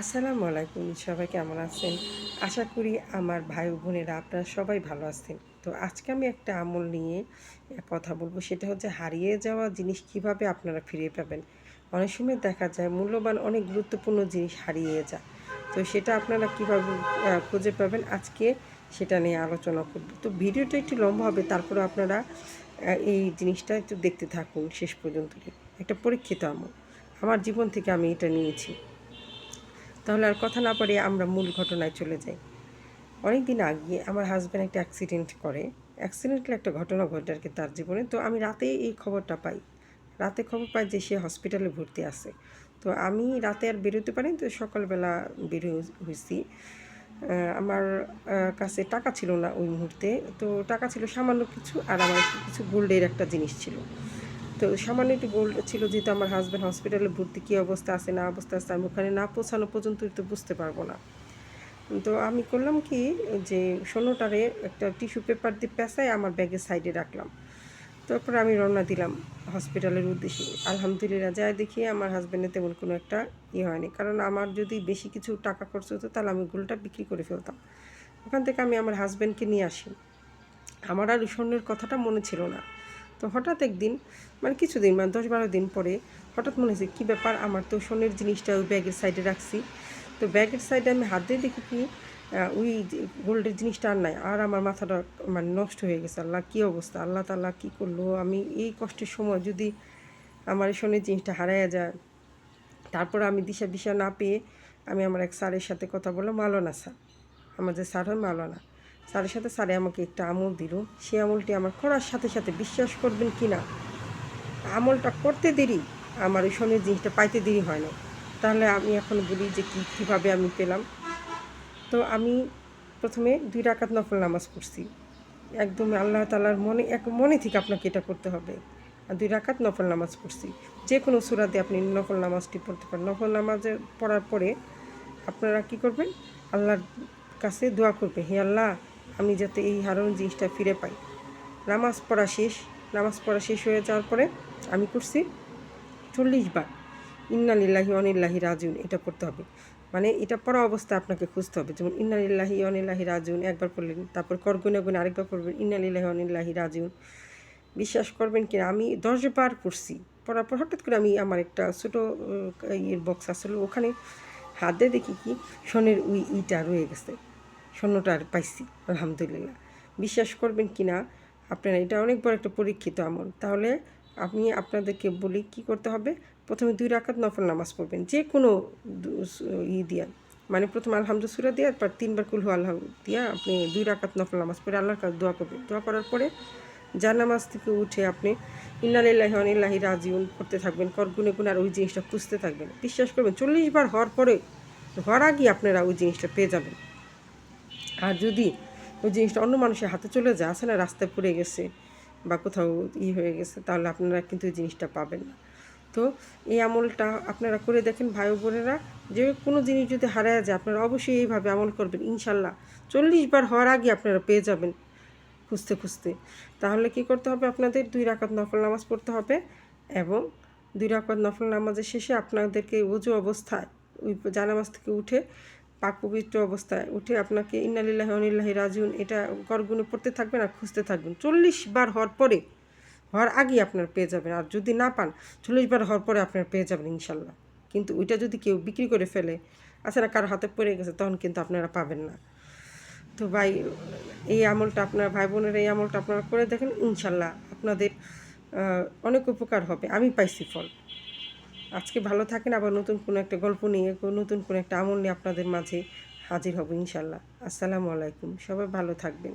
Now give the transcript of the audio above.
আসসালামু আলাইকুম, সবাই কেমন আছেন? আশা করি আমার ভাই ও বোনেরা আপনারা সবাই ভালো আছেন। তো আজকে আমি একটা আমল নিয়ে কথা বলবো, সেটা হচ্ছে হারিয়ে যাওয়া জিনিস কিভাবে আপনারা ফিরে পাবেন। অনেক সময় দেখা যায় মূল্যবান অনেক গুরুত্বপূর্ণ জিনিস হারিয়ে যায়। তো সেটা আপনারা কিভাবে খুঁজে পাবেন, আজকে সেটা নিয়ে আলোচনা করব। তো ভিডিওটা একটু লম্বা হবে, তারপরে আপনারা এই জিনিসটা একটু দেখতে থাকুন শেষ পর্যন্ত। একটা পরীক্ষিত আমল, আমার জীবন থেকে আমি এটা নিয়েছি। তাহলে আর কথা না পারি আমরা মূল ঘটনায় চলে যাই। অনেক দিন আগে আমার হাজব্যান্ড একটা অ্যাক্সিডেন্ট করে। অ্যাক্সিডেন্টাল একটা ঘটনা ঘটে আর কি তার জীবনে। তো আমি রাতে এই খবরটা পাই। রাতে খবর পাই যে সে হসপিটালে ভর্তি আছে। তো আমি রাতে আর বেরোতে পারিনি, তো সকালবেলা বের হইছি। আমার কাছে টাকা ছিল না ওই মুহূর্তে। তো টাকা ছিল সামান্য কিছু, আর আমার একটু কিছু গোল্ডের একটা জিনিস ছিল। তো সামান্য একটু গোল্ড ছিল, যেহেতু আমার হাজব্যান্ড হসপিটালে ভর্তি, কী অবস্থা আছে না অবস্থা আছে আমি ওখানে না পৌঁছানো পর্যন্ত তো বুঝতে পারবো না। তো আমি করলাম কি, যে স্বর্ণটারে একটা টিস্যু পেপার দিয়ে পেঁচায় আমার ব্যাগের সাইডে রাখলাম। তারপর আমি রওনা দিলাম হসপিটালের উদ্দেশ্যে। আলহামদুলিল্লাহ যায় দেখি আমার হাজব্যান্ডের তেমন কোনো একটা হয়নি, কারণ আমার যদি বেশি কিছু টাকা খরচ হতো তাহলে আমি গোল্ডটা বিক্রি করে ফেলতাম। ওখান থেকে আমি আমার হাজব্যান্ডকে নিয়ে আসি। আমার আর স্বর্ণের কথাটা মনে ছিল না। তো হঠাৎ একদিন, মানে কিছুদিন, মানে 10-12 দিন পরে হঠাৎ মনে হয়েছে কী ব্যাপার, আমার তো স্বর্ণের জিনিসটা ওই ব্যাগের সাইডে রাখছি। তো ব্যাগের সাইডে আমি হাত দিয়ে দেখি কি ওই গোল্ডের জিনিসটা আর নাই। আর আমার মাথাটা মানে নষ্ট হয়ে গেছে। আল্লাহ কী অবস্থা, আল্লাহ তাআলা কী করলো, আমি এই কষ্টের সময় যদি আমার এই স্বর্ণের জিনিসটা হারাইয়া যায়। তারপর আমি দিশা না পেয়ে আমি আমার এক স্যারের সাথে কথা বললাম, মাওলানা স্যার, আমার যে স্যার হয় মাওলানা স্যারের সাথে। স্যারে আমাকে একটা আমল দিল। সেই আমলটি আমার করার সাথে সাথে, বিশ্বাস করবেন কি না, আমলটা করতে দেরি, আমার ওই স্বর্ণের জিনিসটা পাইতে দেরি হয় না। তাহলে আমি এখন বলি যে কীভাবে আমি পেলাম। তো আমি প্রথমে 2 রাকাত নফল নামাজ পড়ছি। একদম আল্লাহ তাআলার মনে থেকে আপনাকে এটা করতে হবে। আর 2 রাকাত নফল নামাজ পড়ছি। যে কোনো সূরা দিয়ে আপনি নফল নামাজটি পড়তে পারেন। নফল নামাজে পড়ার পরে আপনারা কী করবেন, আল্লাহর কাছে দোয়া করবেন, হে আল্লাহ, আমি যাতে এই হারানো জিনিসটা ফিরে পাই। নামাজ পড়া শেষ হয়ে যাওয়ার পরে আমি করছি 40 বার ইন্না লিল্লাহি ওয়া ইন্না ইলাইহি রাজিউন, এটা পড়তে হবে। মানে এটা পড়া অবস্থায় আপনাকে খুঁজতে হবে। যেমন ইন্না লিল্লাহি ওয়া ইন্না ইলাইহি রাজিউন একবার পড়লেন, তারপর কর গুনে গুনে আরেকবার পড়বেন ইন্না লিল্লাহি ওয়া ইন্না ইলাইহি রাজিউন। বিশ্বাস করবেন কি না, আমি 10 বার পড়ছি। পড়ার পর হঠাৎ করে আমি আমার একটা ছোটো ইয়ের বক্স আসলে, ওখানে হাত দিয়ে দেখি কি স্বর্ণের ইটা রয়ে গেছে। স্বর্ণটা আর পাইছি আলহামদুলিল্লাহ। বিশ্বাস করবেন কি না আপনারা, এটা অনেক বড় একটা পরীক্ষিত আমল। তাহলে আমি আপনাদেরকে বলি কি করতে হবে। প্রথমে 2 রাকাত নফল নামাজ পড়বেন, যে কোনো দিয়া, মানে প্রথমে আলহামদু সূরা দিয়ে, তারপর 3 বার কুল হু আল্লাহু দিয়া আপনি 2 রাকাত নফল নামাজ পড়ে আল্লাহর কাছে দোয়া করবেন। দোয়া করার পরে জানামাজ থেকে উঠে আপনি ইন্না লিল্লাহি ওয়া ইন্না ইলাইহি রাজিউন পড়তে থাকবেন, কর গুনে গুনে আর ওই জিনিসটা খুঁজতে থাকবেন। বিশ্বাস করবেন 40 বার হওয়ার আগেই আপনারা ওই জিনিসটা পেয়ে যাবেন। আর যদি ওই জিনিসটা অন্য মানুষের হাতে চলে যায়, আছে না, রাস্তায় পড়ে গেছে বা কোথাও হয়ে গেছে, তাহলে আপনারা কিন্তু এই জিনিসটা পাবেন না। তো এই আমলটা আপনারা করে দেখেন ভাই বোনেরা, যে কোনো জিনিস যদি হারায় যায় আপনারা অবশ্যই এইভাবে আমল করবেন, ইনশাল্লাহ 40 বার হওয়ার আগে আপনারা পেয়ে যাবেন খুঁজতে খুঁজতে। তাহলে কি করতে হবে, আপনাদের 2 রাকাত নফল নামাজ পড়তে হবে, এবং 2 রাকাত নফল নামাজের শেষে আপনাদেরকে ওযু অবস্থায় ওই জানামাজ থেকে উঠে পাক পবিত্র অবস্থায় উঠে আপনাকে ইন্না লিল্লাহি ওয়া ইন্না ইলাইহি রাজিউন এটা করগুনে পড়তে থাকবেন আর খুঁজতে থাকবেন। 40 বার হওয়ার আগেই আপনারা পেয়ে যাবেন। আর যদি না পান, 40 বার হওয়ার পরে আপনারা পেয়ে যাবেন ইনশাল্লাহ। কিন্তু ওইটা যদি কেউ বিক্রি করে ফেলে, আচ্ছা না, কারো হাতে পড়ে গেছে, তখন কিন্তু আপনারা পাবেন না। তো ভাই, এই আমলটা আপনার ভাই বোনেরা এই আমলটা আপনারা করে দেখেন, ইনশাল্লাহ আপনাদের অনেক উপকার হবে। আমি পাইছি ফল। আজকে ভালো থাকেন, আবার নতুন কোনো একটা গল্প নিয়ে, নতুন কোনো একটা আমল নিয়ে আপনাদের মাঝে হাজির হব ইনশাল্লাহ। আসসালামু আলাইকুম, সবাই ভালো থাকবেন।